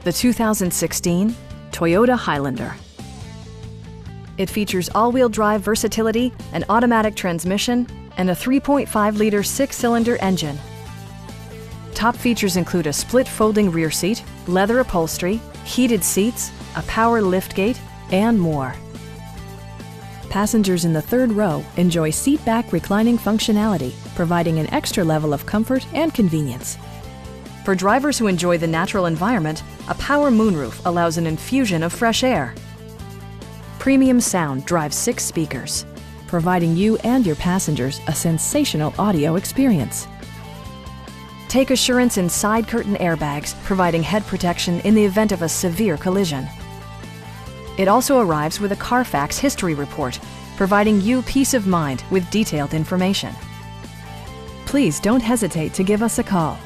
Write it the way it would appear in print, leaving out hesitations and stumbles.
the 2016 Toyota Highlander. It features all-wheel drive versatility, an automatic transmission, and a 3.5-liter six-cylinder engine. Top features include a split folding rear seat, leather upholstery, heated seats, a power liftgate, and more. Passengers in the third row enjoy seat-back reclining functionality, providing an extra level of comfort and convenience. For drivers who enjoy the natural environment, a power moonroof allows an infusion of fresh air. Premium sound drives 6 speakers, providing you and your passengers a sensational audio experience. Take assurance in side curtain airbags, providing head protection in the event of a severe collision. It also arrives with a Carfax history report, providing you peace of mind with detailed information. Please don't hesitate to give us a call.